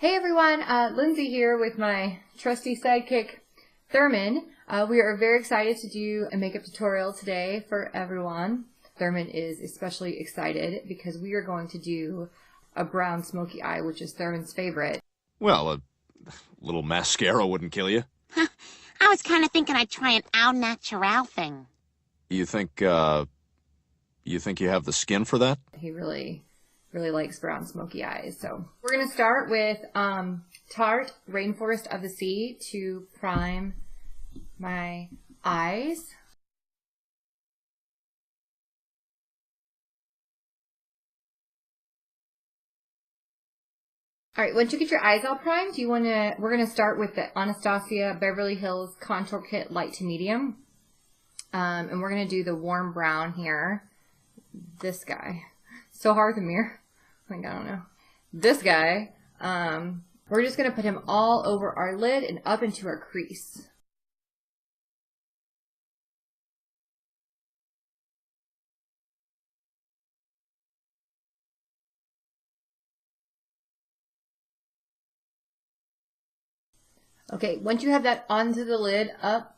Hey everyone, Lindsay here with my trusty sidekick, Thurman. We are very excited to do a makeup tutorial today for everyone. Thurman is especially excited because we are going to do a brown smoky eye, which is Thurman's favorite. Well, a little mascara wouldn't kill you. I was kind of thinking I'd try an au naturel thing. You think you have the skin for that? He really likes brown smoky eyes. So we're going to start with Tarte Rainforest of the Sea to prime my eyes. All right, once you get your eyes all primed, we're going to start with the Anastasia Beverly Hills Contour Kit Light to Medium. And we're going to do the warm brown here. This guy. So hard with the mirror. Like, I don't know. This guy, we're just going to put him all over our lid and up into our crease. Okay, once you have that onto the lid, up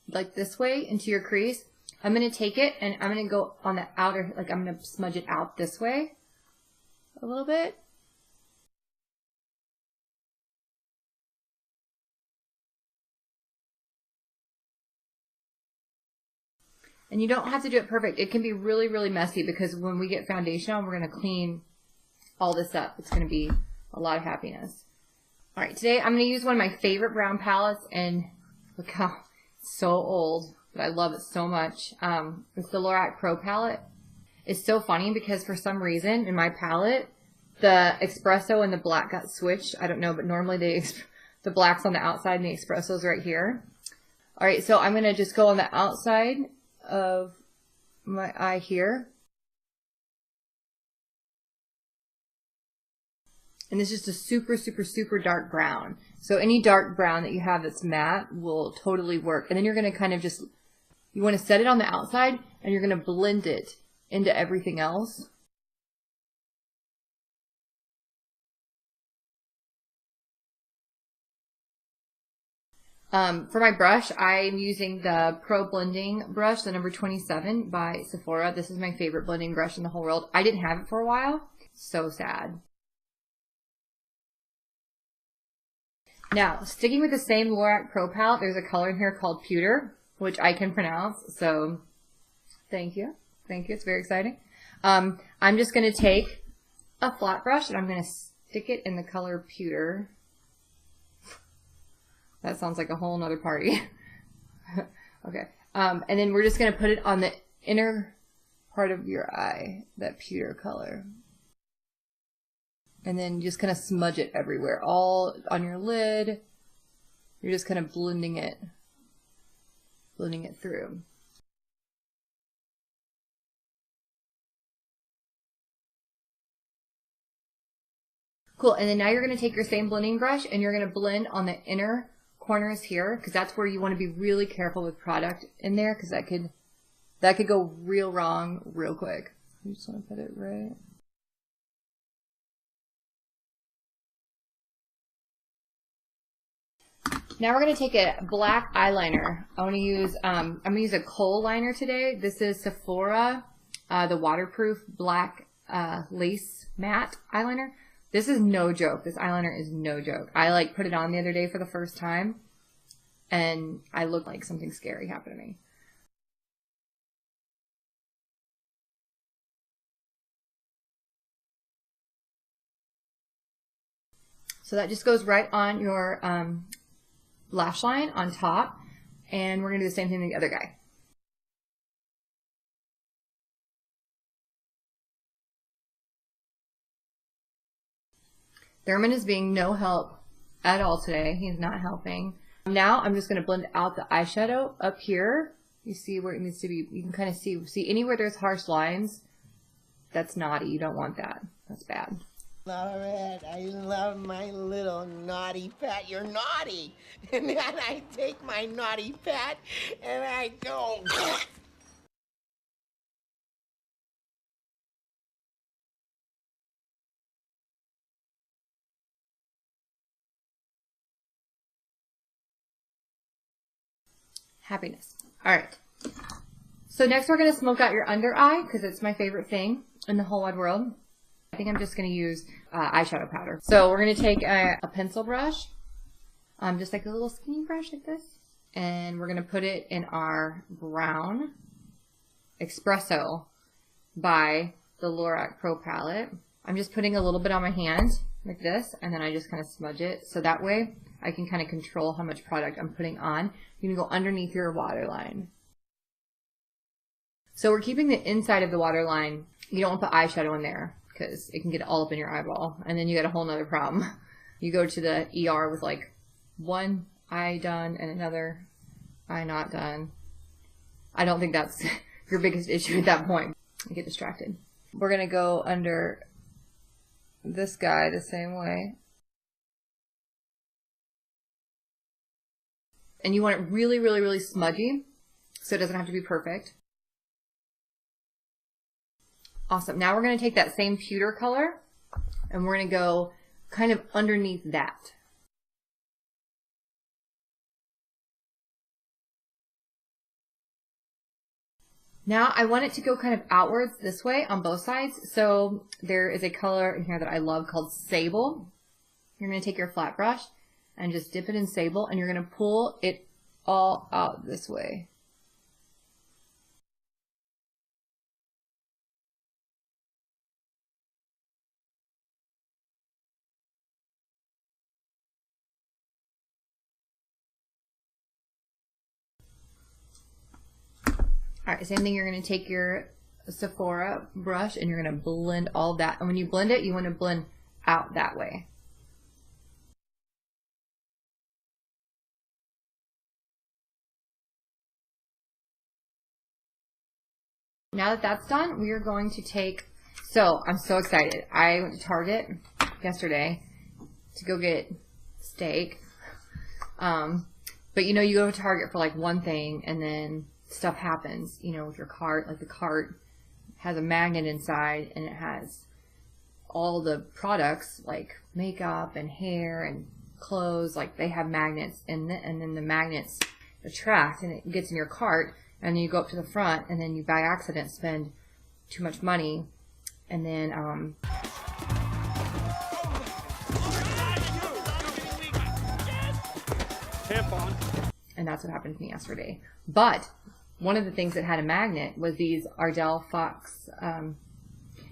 like this way into your crease, I'm going to take it and I'm going to go on the outer, like I'm going to smudge it out this way a little bit. And you don't have to do it perfect. It can be really, really messy because when we get foundation on, we're going to clean all this up. It's going to be a lot of happiness. All right, today I'm going to use one of my favorite brown palettes, and look how it's so old, but I love it so much. It's the Lorac Pro palette. It's so funny because for some reason in my palette, the espresso and the black got switched. I don't know, but normally the black's on the outside and the espresso's right here. All right, so I'm going to just go on the outside of my eye here. And it's just a super, super, super dark brown. So any dark brown that you have that's matte will totally work. And then you're going to kind of just, you want to set it on the outside and you're going to blend it into everything else. For my brush, I'm using the Pro Blending brush, the number 27 by Sephora. This is my favorite blending brush in the whole world. I didn't have it for a while. So sad. Now, sticking with the same Lorac Pro palette, there's a color in here called Pewter, which I can pronounce, so thank you. Thank you. It's very exciting. I'm just going to take a flat brush and I'm going to stick it in the color Pewter. That sounds like a whole nother party. Okay. And then we're just going to put it on the inner part of your eye, that pewter color. And then just kind of smudge it everywhere, all on your lid. You're just kind of blending it through. Cool. And then now you're going to take your same blending brush and you're going to blend on the inner corners here, because that's where you want to be really careful with product in there, because that could go real wrong real quick. You just want to put it right. Now we're going to take a black eyeliner. I'm going to use a kohl liner today. This is Sephora, the waterproof black lace matte eyeliner. This is no joke. This eyeliner is no joke. I put it on the other day for the first time, and I looked like something scary happened to me. So that just goes right on your lash line on top, and we're going to do the same thing to the other guy. Thurman is being no help at all today. He's not helping. Now I'm just going to blend out the eyeshadow up here. You see where it needs to be. You can kind of see anywhere there's harsh lines. That's naughty. You don't want that. That's bad. Love it. I love my little naughty pet. You're naughty. And then I take my naughty pet and I go. Happiness. All right. So next we're going to smoke out your under eye because it's my favorite thing in the whole wide world. I think I'm just going to use eyeshadow powder. So we're going to take a pencil brush, just like a little skinny brush like this. And we're going to put it in our brown Espresso by the Lorac Pro palette. I'm just putting a little bit on my hand like this, and then I just kind of smudge it. So that way I can kind of control how much product I'm putting on. You can go underneath your waterline. So we're keeping the inside of the waterline. You don't want to put eyeshadow in there because it can get all up in your eyeball, and then you got a whole nother problem. You go to the ER with like one eye done and another eye not done. I don't think that's your biggest issue at that point. I get distracted. We're going to go under this guy the same way. And you want it really, really, really smudgy, so it doesn't have to be perfect. Awesome. Now we're going to take that same pewter color, and we're going to go kind of underneath that. Now I want it to go kind of outwards this way on both sides. So there is a color in here that I love called Sable. You're going to take your flat brush and just dip it in Sable, and you're going to pull it all out this way. All right, same thing, you're going to take your Sephora brush and you're going to blend all that. And when you blend it, you want to blend out that way. Now that that's done, we are going to take, so I'm so excited. I went to Target yesterday to go get steak. But you know, you go to Target for like one thing and then stuff happens, you know, with your cart. Like the cart has a magnet inside and it has all the products like makeup and hair and clothes, like they have magnets and then the magnets attract and it gets in your cart, and then you go up to the front and then you by accident spend too much money, and then and that's what happened to me yesterday. But one of the things that had a magnet was these Ardell Fox,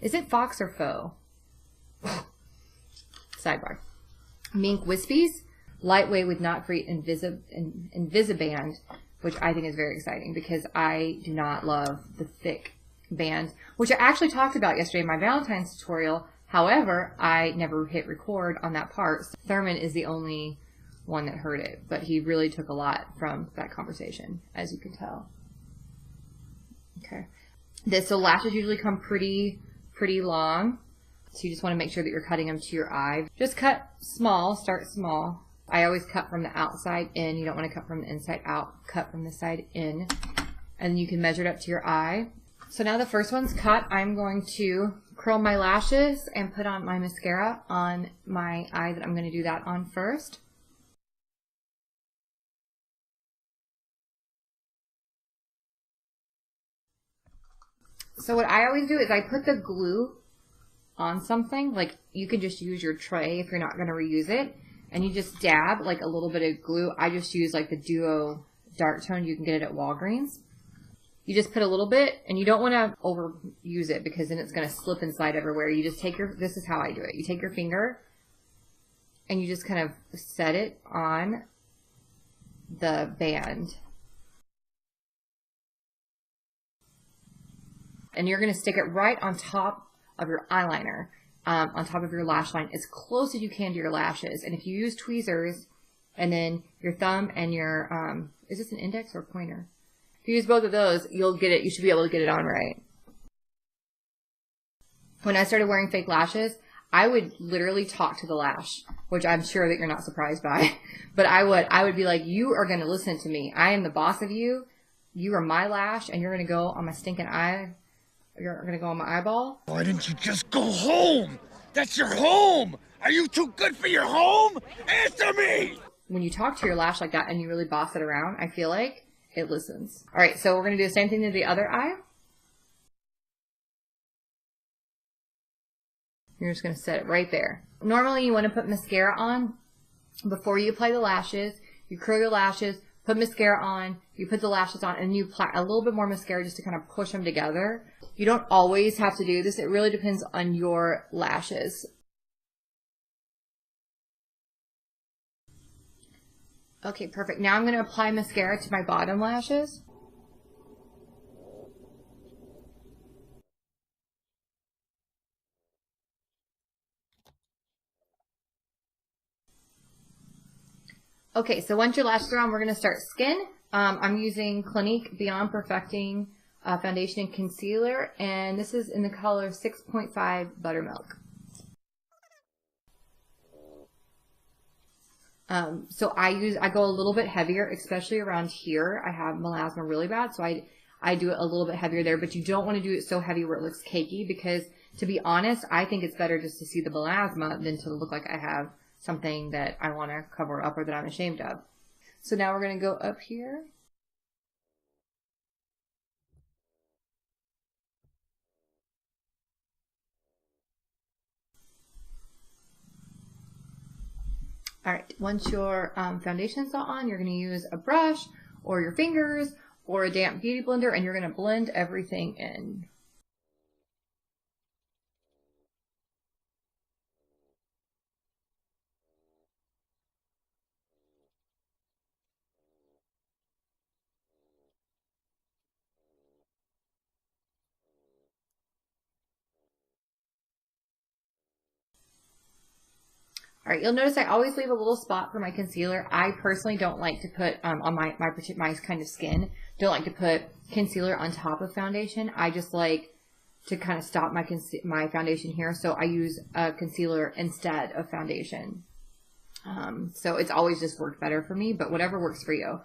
is it Fox or Faux? Sidebar. Mink Wispies, lightweight with knot-free Invisiband, which I think is very exciting because I do not love the thick band, which I actually talked about yesterday in my Valentine's tutorial. However, I never hit record on that part. So Thurman is the only one that heard it, but he really took a lot from that conversation, as you can tell. Okay. So lashes usually come pretty long. So you just want to make sure that you're cutting them to your eye. Just cut small, start small. I always cut from the outside in. You don't want to cut from the inside out. Cut from the side in. And you can measure it up to your eye. So now the first one's cut. I'm going to curl my lashes and put on my mascara on my eye that I'm going to do that on first. So what I always do is I put the glue on something. Like you can just use your tray if you're not going to reuse it. And you just dab like a little bit of glue. I just use like the Duo Dark Tone. You can get it at Walgreens. You just put a little bit, and you don't want to overuse it because then it's going to slip inside everywhere. You just take this is how I do it. You take your finger and you just kind of set it on the band. And you're going to stick it right on top of your eyeliner, on top of your lash line, as close as you can to your lashes. And if you use tweezers and then your thumb and your, is this an index or a pointer? If you use both of those, you'll get it. You should be able to get it on right. When I started wearing fake lashes, I would literally talk to the lash, which I'm sure that you're not surprised by. But I would be like, you are going to listen to me. I am the boss of you. You are my lash, and you're going to go on my stinking eye. You're going to go on my eyeball. Why didn't you just go home? That's your home. Are you too good for your home? Answer me! When you talk to your lash like that and you really boss it around, I feel like it listens. All right, so we're going to do the same thing to the other eye. You're just going to set it right there. Normally you want to put mascara on before you apply the lashes. You curl your lashes, put mascara on, you put the lashes on, and you apply a little bit more mascara just to kind of push them together. You don't always have to do this. It really depends on your lashes. Okay, perfect. Now I'm going to apply mascara to my bottom lashes. Okay, so once your lashes are on, we're going to start skin. I'm using Clinique Beyond Perfecting Foundation and Concealer, and this is in the color 6.5 Buttermilk. So I go a little bit heavier, especially around here. I have melasma really bad, so I do it a little bit heavier there, but you don't want to do it so heavy where it looks cakey, because to be honest, I think it's better just to see the melasma than to look like I have something that I want to cover up or that I'm ashamed of. So now we're going to go up here. All right, once your foundation's all on, you're going to use a brush or your fingers or a damp beauty blender, and you're going to blend everything in. All right, you'll notice I always leave a little spot for my concealer. I personally don't like to put, on my kind of skin, don't like to put concealer on top of foundation. I just like to kind of stop my foundation here, so I use a concealer instead of foundation. So it's always just worked better for me, but whatever works for you.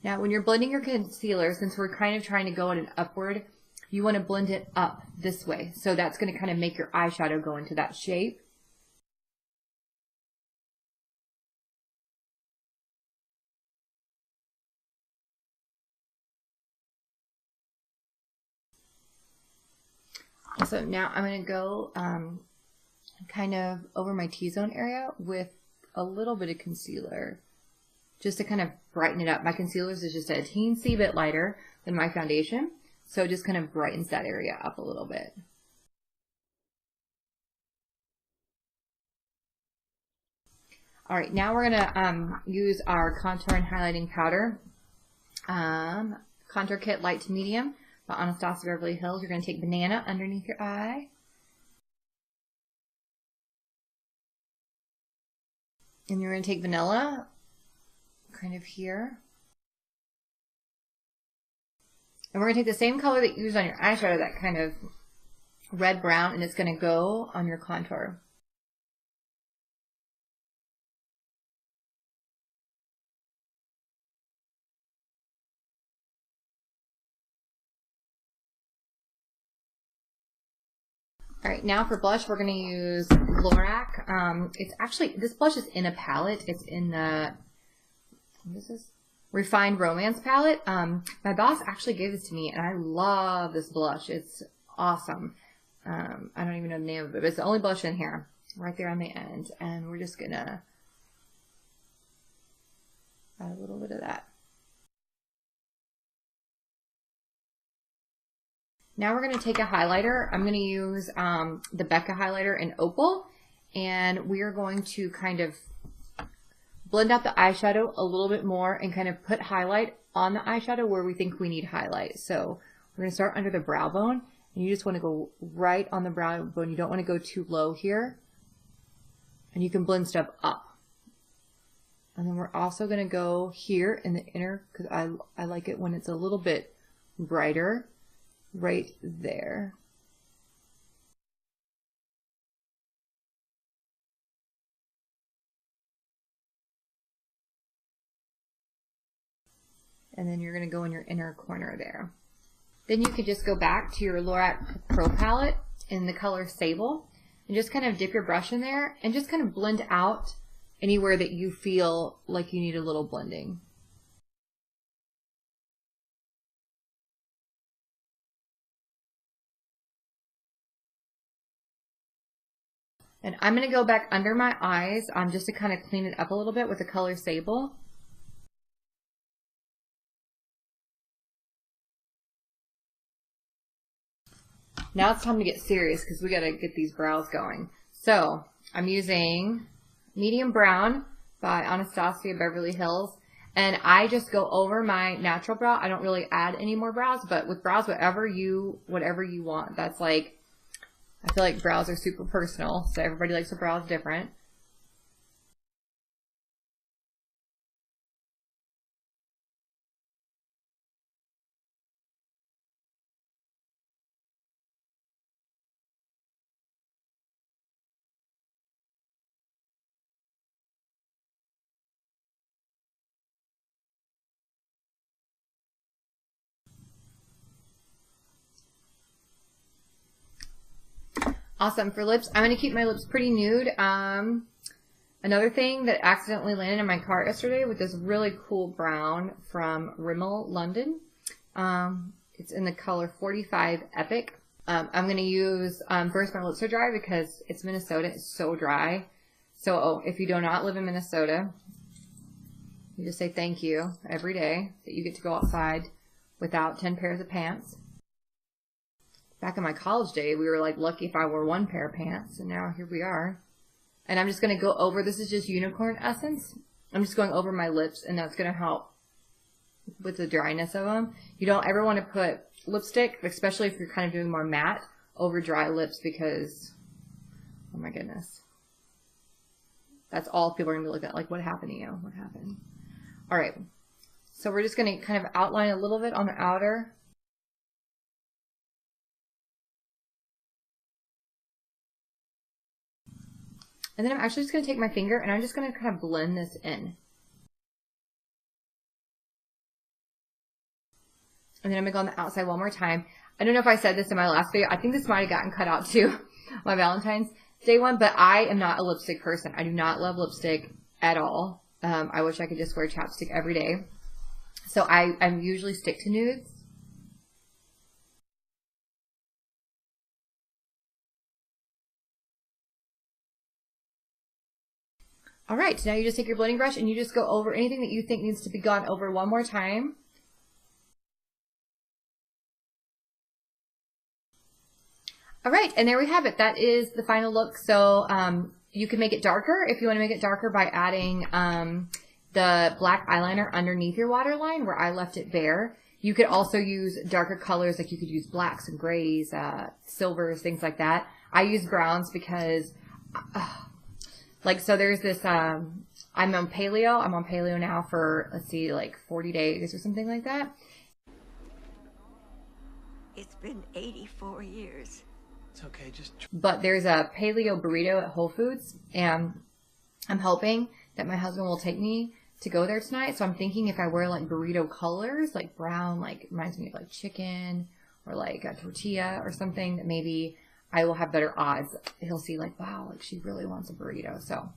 Now, when you're blending your concealer, since we're kind of trying to go in an upward, you want to blend it up this way. So that's going to kind of make your eyeshadow go into that shape. So now I'm going to go kind of over my T-zone area with a little bit of concealer, just to kind of brighten it up. My concealer is just a teensy bit lighter than my foundation, so it just kind of brightens that area up a little bit. All right, now we're gonna use our contour and highlighting powder. Contour Kit Light to Medium by Anastasia Beverly Hills. You're gonna take Banana underneath your eye. And you're gonna take Vanilla kind of here. And we're going to take the same color that you used on your eyeshadow, that kind of red-brown, and it's going to go on your contour. All right, now for blush, we're going to use Lorac. It's actually, this blush is in a palette. It's in the, what is this? Refined Romance palette. My boss actually gave this to me, and I love this blush. It's awesome. I don't even know the name of it, but it's the only blush in here, right there on the end. And we're just gonna add a little bit of that. Now we're gonna take a highlighter. I'm gonna use the Becca highlighter in Opal, and we are going to kind of blend out the eyeshadow a little bit more and kind of put highlight on the eyeshadow where we think we need highlight. So we're going to start under the brow bone, and you just want to go right on the brow bone. You don't want to go too low here. And you can blend stuff up. And then we're also going to go here in the inner, because I like it when it's a little bit brighter, right there. And then you're going to go in your inner corner there. Then you can just go back to your Lorac Pro palette in the color Sable. and just kind of dip your brush in there and just kind of blend out anywhere that you feel like you need a little blending. And I'm going to go back under my eyes just to kind of clean it up a little bit with the color Sable. Now it's time to get serious because we got to get these brows going. So I'm using Medium Brown by Anastasia Beverly Hills. And I just go over my natural brow. I don't really add any more brows, but with brows, whatever you want. That's like, I feel like brows are super personal, so everybody likes their brows different. Awesome. For lips, I'm going to keep my lips pretty nude. Another thing that accidentally landed in my cart yesterday with this really cool brown from Rimmel London. It's in the color 45 Epic. I'm going to use, first my lips are dry because it's Minnesota. It's so dry. So if you do not live in Minnesota, you just say thank you every day that you get to go outside without 10 pairs of pants. Back in my college day, we were like lucky if I wore one pair of pants, and now here we are. And I'm just going to go over, this is just unicorn essence. I'm just going over my lips, and that's going to help with the dryness of them. You don't ever want to put lipstick, especially if you're kind of doing more matte, over dry lips because, oh my goodness. That's all people are going to be looking at, like, what happened to you? What happened? All right. So we're just going to kind of outline a little bit on the outer. And then I'm actually just going to take my finger and I'm just going to kind of blend this in. And then I'm going to go on the outside one more time. I don't know if I said this in my last video. I think this might have gotten cut out too, my Valentine's Day one, but I am not a lipstick person. I do not love lipstick at all. I wish I could just wear chapstick every day. So I usually stick to nudes. All right, now you just take your blending brush and you just go over anything that you think needs to be gone over one more time. All right, and there we have it. That is the final look. So you can make it darker if you want to make it darker by adding the black eyeliner underneath your waterline where I left it bare. You could also use darker colors, like you could use blacks and grays, silvers, things like that. I use browns because... like, so there's this, I'm on paleo. I'm on paleo now for, let's see, like 40 days or something like that. It's been 84 years. It's okay, just... But there's a paleo burrito at Whole Foods, and I'm hoping that my husband will take me to go there tonight. So I'm thinking if I wear like burrito colors, like brown, like reminds me of like chicken or like a tortilla or something, that maybe I will have better odds. He'll see like, wow, like she really wants a burrito. So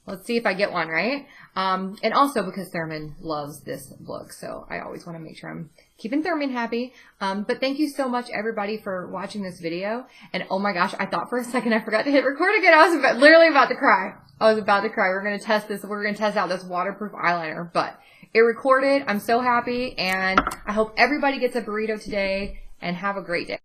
let's see if I get one, right? And also because Thurman loves this look. So I always want to make sure I'm keeping Thurman happy. But thank you so much everybody for watching this video. And oh my gosh, I thought for a second I forgot to hit record again. I was literally about to cry. I was about to cry. We're going to test this. We're going to test out this waterproof eyeliner, but it recorded. I'm so happy. And I hope everybody gets a burrito today and have a great day.